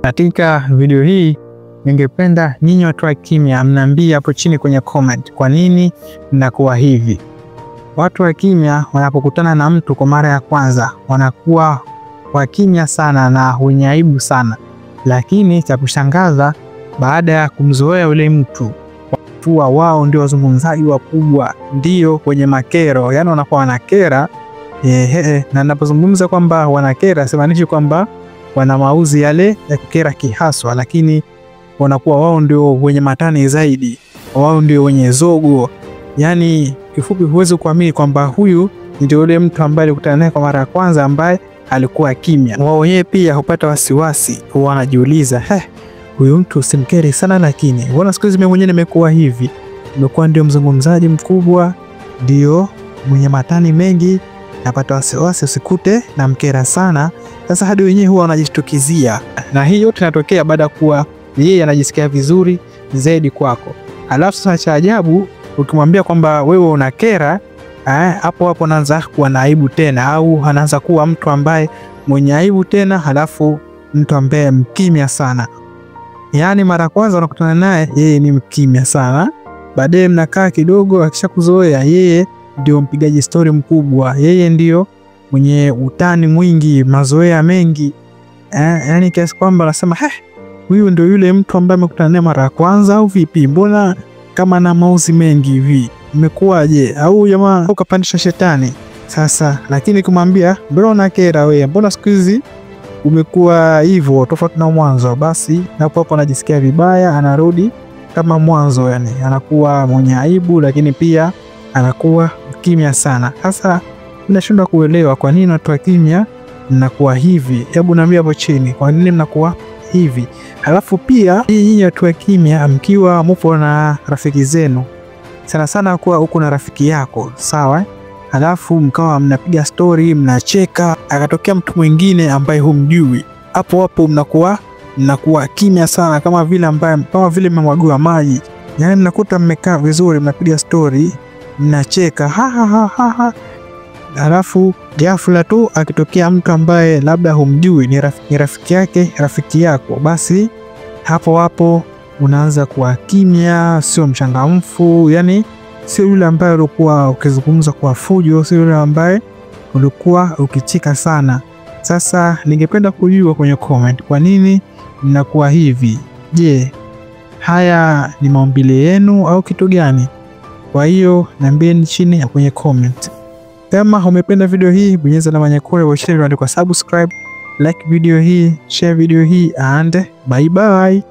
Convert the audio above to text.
Katika video hii ningependa nyinyi watu wa kimya mniambie hapo chini kwenye comment kwa nini mnakuwa hivi. Watu wa kimya wanapokutana na mtu kwa mara ya kwanza wanakuwa wa kimya sana na wenye aibu sana, lakini cha kushangaza baada ya kumzoea yule mtu wao ndio wazungumzaji wakubwa, ndio wenye makero, yani wanakuwa wanakera. Na ninapozungumza kwamba wanakera simaanishi kwamba wana mauzi yale ya kukera kihaswa, lakini wanakuwa wao ndio wenye matani zaidi, wao ndio wenye zogo. Yani kifupi huwezi kuamini kwamba huyu ndio yule mtu ambaye alikutana naye kwa mara ya kwanza ambaye alikuwa kimya. Wao wenyewe pia hupata wasiwasi, wanajiuliza huyu mtu simkeri sana, lakini mbona siku hizi mimi mwenyewe nimekuwa hivi, nimekuwa ndio mzungumzaji mkubwa, ndio mwenye matani mengi, napata wasiwasi usikute na mkera sana. Sasa hadi wenyewe huwa wanajishtukizia, na hii yote inatokea baada ya kuwa yeye anajisikia vizuri zaidi kwako. Alafu sasa cha ajabu ukimwambia kwamba wewe unakera, hapo hapo anaanza kuwa na aibu tena, au anaanza kuwa mtu ambaye mwenye aibu tena, halafu mtu ambaye mkimya sana. Yani mara kwanza unakutana naye yeye ni mkimya sana, baadaye mnakaa kidogo, akishakuzoea yeye ndio mpigaji story mkubwa, yeye ndio mwenye utani mwingi, mazoea mengi. Yani kiasi kwamba anasema huyu ndio yule mtu ambaye amekutana naye mara ya kwanza, au vipi, mbona kama na mauzi mengi hivi, imekuwaje, au jamaa ukapandisha shetani. Sasa lakini kumwambia bro nakera wewe, mbona siku hizi umekuwa hivyo tofauti na mwanzo, basi hapo hapo anajisikia vibaya, anarudi kama mwanzo, yani anakuwa mwenye aibu, lakini pia anakuwa kimya sana. Sasa ninashindwa kuelewa kwa nini watu wa kimya mnakuwa hivi. Hebu niambie hapo chini kwa nini mnakuwa hivi. Halafu pia nyinyi watu wa kimya mkiwa mpo na rafiki zenu, sana sana kuwa huko na rafiki yako, sawa? Halafu mkawa mnapiga story, mnacheka, akatokea mtu mwingine ambaye humjui, hapo hapo mnakuwa kimya sana, kama vile mmemwagiwa maji. Yani mnakuta mmekaa vizuri, mnapiga story, mnacheka halafu ghafla tu akitokea mtu ambaye labda humjui, ni rafiki yako, basi hapo hapo unaanza kuwa kimya, sio mchangamfu. Yani sio yule ambaye ulikuwa ukizungumza kwa fujo, sio yule ambaye ulikuwa ukicheka sana. Sasa ningependa kujua kwenye comment kwa nini mnakuwa hivi. Je, haya ni maumbile yenu au kitu gani? Kwa hiyo niambieni chini kwenye comment. Kama umependa video hii, bonyeza alama nyekundu, share, andika subscribe, like video hii, share video hii, and bye bye.